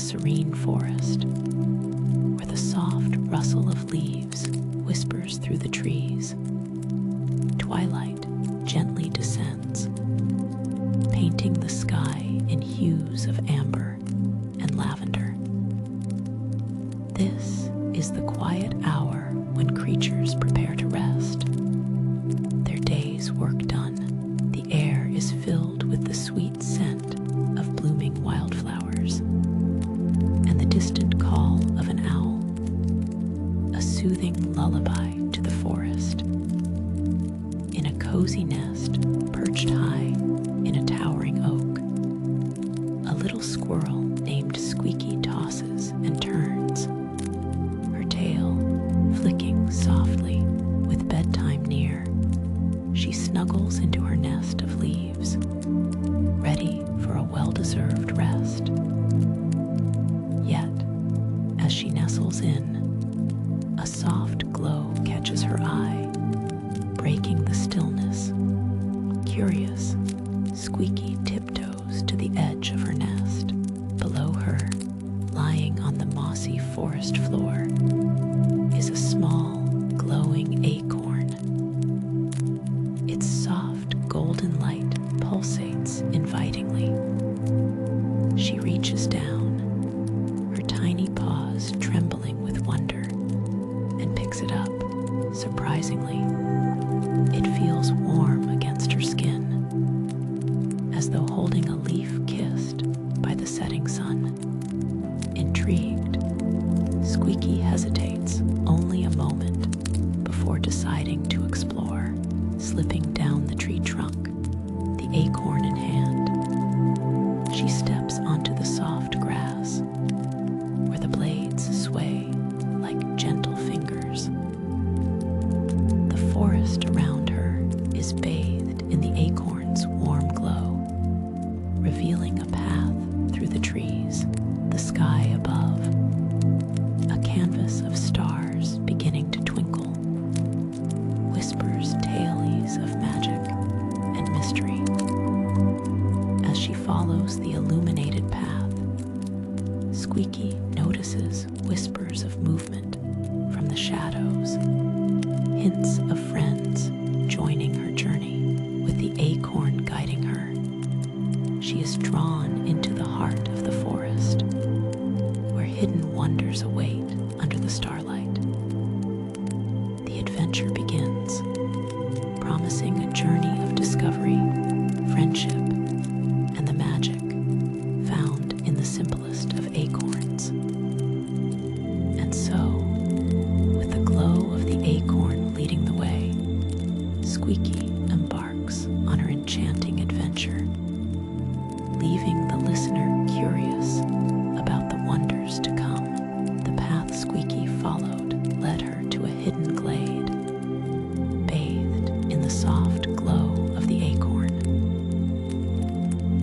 serene forest, where the soft rustle of leaves whispers through the trees. Twilight gently descends, painting the sky in hues of amber and lavender. This is the quiet hour when creatures prepare to rest. Their day's work done, the air is filled with the sweet scent of blooming wildflowers and the distant call of an owl, a soothing lullaby to the forest. In a cozy nest perched high in a towering oak, a little squirrel named Squeaky tosses and turns, her tail flicking softly with bedtime near. She snuggles into her nest of leaves, ready for a well-deserved rest. Yet, as she nestles in, a soft glow catches her eye, breaking the stillness. Curious, Squeaky tiptoes to the edge of her nest. Below her, lying on the mossy forest floor, is a small, glowing acorn. Its soft, golden light pulsates invitingly. She reaches down, her tiny paws trembling with wonder, and picks it up. Surprisingly, it feels warm against her skin, as though holding a leaf kissed by the setting sun. Intrigued, Squeaky hesitates only a moment before deciding to explore, slipping down the tree trunk, the acorn in hand. She steps onto the soft grass, where the blades sway like gentle fingers. The forest around her is bathed in the acorn's warm glow, revealing a path through the trees, the sky above, a canvas of stars beginning to twinkle, whispers tales of magic and mystery. As she follows the illuminated path, Squeaky notices whispers of movement from the shadows, hints of friends joining her journey, with the acorn guiding her. She is drawn into the heart of the forest, where hidden wonders await under the starlight. The adventure begins, promising a journey of discovery, friendship, and the magic found in the simplest of acorns. And so, with the glow of the acorn leading the way, Squeaky embarks on her enchanting adventure, leaving the listener curious about the wonders to come. The path Squeaky followed led her to a hidden glade, bathed in the soft glow of the acorn.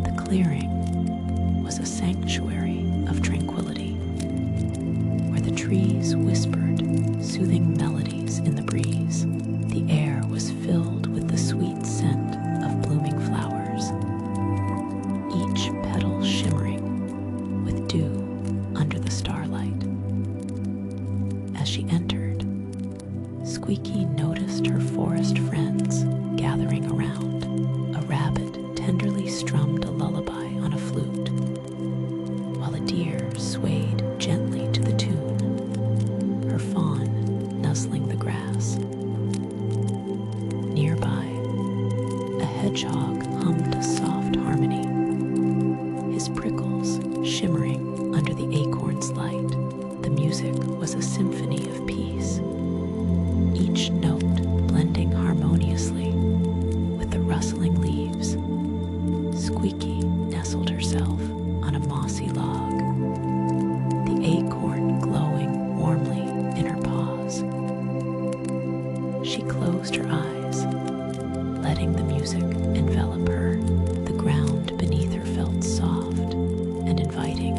The clearing was a sanctuary of tranquility, where the trees whispered soothing melodies in the breeze. The air was filled with the sweet scent of blooming flowers, each petal shimmering with dew under the starlight. As she entered, Squeaky noticed her forest friends gathering around. A rabbit tenderly strummed a lullaby on a flute, while a deer swayed gently to the tune, her fawn nuzzling the grass. Nearby, a hedgehog hummed a soft harmony, his prickles shimmering under the acorn's light. The music was a symphony of peace, each note blending harmoniously with the rustling leaves. Squeaky nestled herself on a mossy log, the acorn glowing warmly in her paws. She closed her eyes, letting the music envelop her. The ground beneath her felt soft and inviting,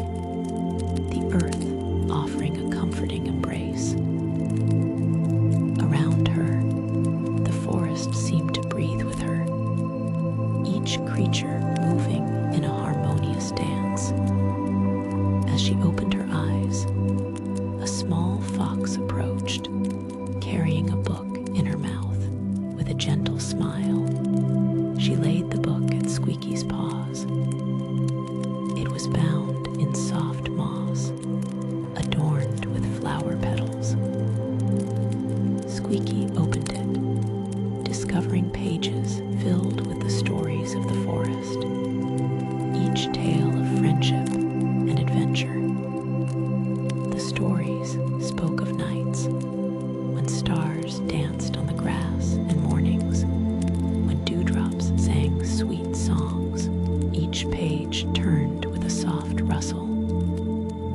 the earth offering a comforting embrace. As she opened her eyes, a small fox approached, carrying a book in her mouth. With a gentle smile, she laid the book at Squeaky's paws. It was bound in soft moss, adorned with flower petals. Squeaky opened it, discovering pages filled with the stories of the forest, each tale of friendship and adventure. The stories spoke of nights when stars danced on the grass and mornings when dewdrops sang sweet songs. Each page turned with a soft rustle,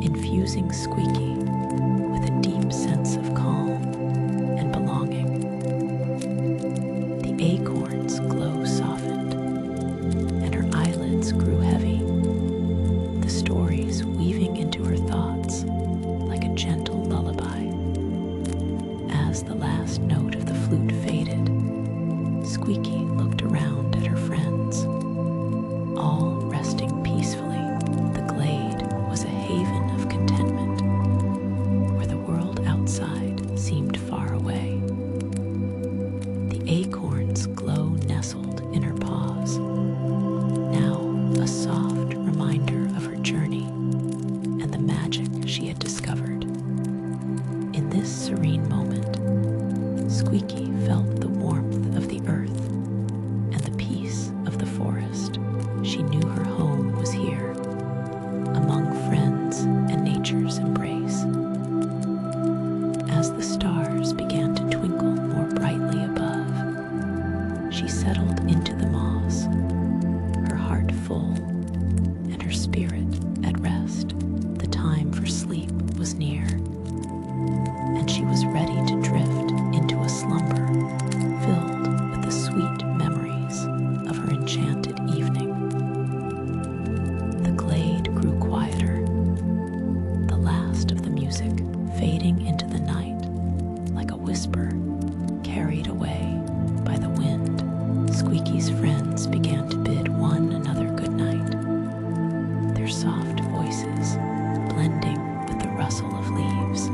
infusing Squeaky with a deep sense of calm and belonging. The acorn's glow softened, and her eyelids grew heavy, the stories weaving into her thoughts like a gentle lullaby. As the last note of the flute faded, Squeaky looked around at her friends, all resting peacefully. The glade was a haven of contentment, where the world outside seemed far away. The acorn's glow nestled in her paws, now a soft reminder of her journey and the magic she had discovered. In this serene moment, Squeaky felt the warmth of the earth and the peace of the forest. She knew her home was here, among friends and nature's embrace. As the stars began to twinkle more brightly above, she settled into the moss, her heart full and her spirit at rest. The time for sleep was near, and she was ready to drift into a slumber filled with the sweet memories of her enchanted evening. The glade grew quieter, the last of the music fading into the night like a whisper carried away by the wind. Squeaky's friends began to bid one another good night, their soft voices blending with the rustle of leaves.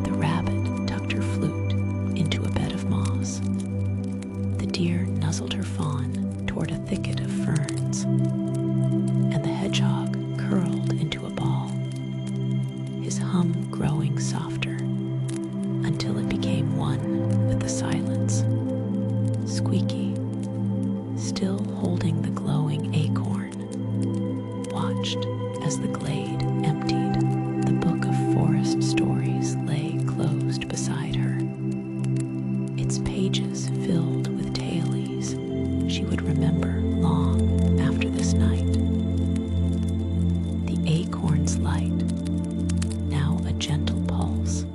The rabbit tucked her flute into a bed of moss. The deer nuzzled her fawn toward a thicket of ferns, and the hedgehog curled into a ball, his hum growing softer until it became one with the silence. Squeaky, still holding the glowing acorn, watched as the glade emptied. The book of forest stories lay closed beside her, its pages filled with tales she would remember long after this night. The acorn's light, now a gentle pulse,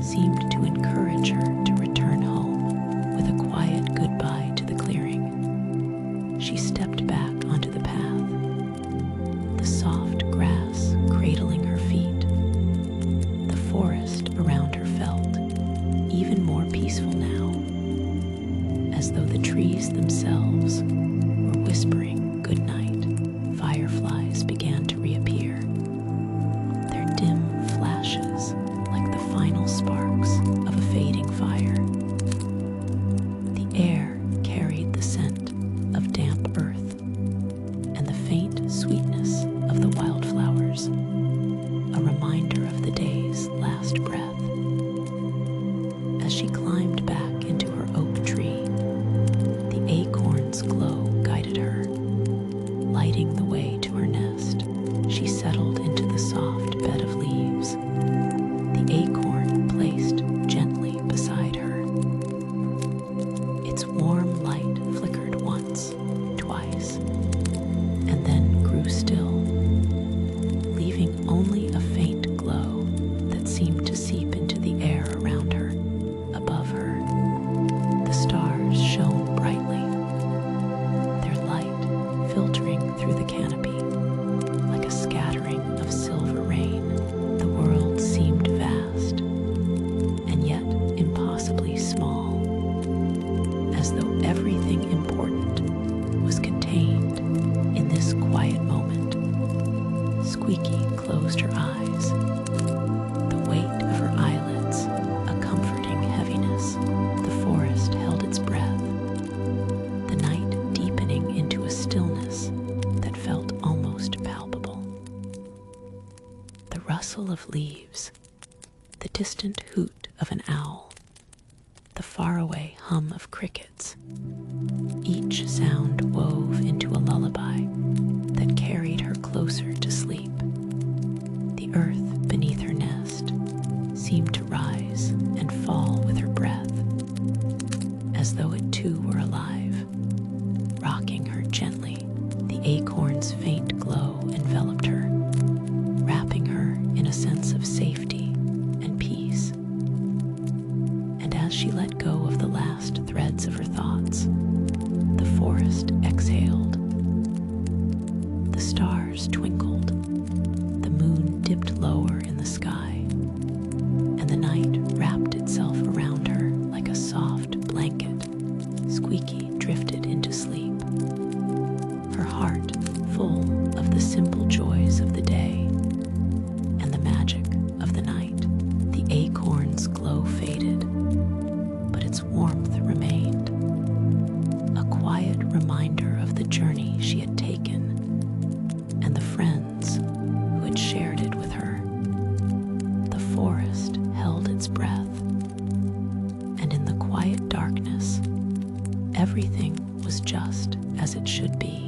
seemed to encourage her to return home with a quiet goodbye to the clearing. She stepped back onto the path, the soft grass cradling her feet. The forest around her felt even more peaceful now, as though the trees themselves were whispering good night. Fireflies began to reappear, their dim flashes like the final sparks of a fading fire. The air carried the scent of damp earth and the faint sweetness of the wildflowers, a reminder of the day's last breath. As she climbed back into her oak tree, the acorn's glow guided her, lighting the way to her nest. She settled into the soft bed of leaves, the acorn placed gently beside her. Its warm light flickered once, twice, and then grew still, Squeaky closed her eyes, the weight of her eyelids a comforting heaviness. The forest held its breath, the night deepening into a stillness that felt almost palpable. The rustle of leaves, the distant hoot of an owl, the faraway hum of crickets, each sound wove into a lullaby that carried her closer to sleep. The earth beneath her nest seemed to rise and fall with her breath, as though it too were alive, rocking her gently. The acorn's faint glow enveloped her, wrapping her in a sense of safety and peace. And as she let go of the last threads of her thoughts, the forest exhaled. The stars twinkled, the moon dipped lower in the sky, and the night wrapped itself around her like a soft blanket. Squeaky drifted into sleep, her heart full of the simple joys of the day and the magic of the night. The acorn's glow faded, but its warmth remained, a quiet reminder of the journey she had taken and the friends who had shared it with her. The forest held its breath, and in the quiet darkness, everything was just as it should be.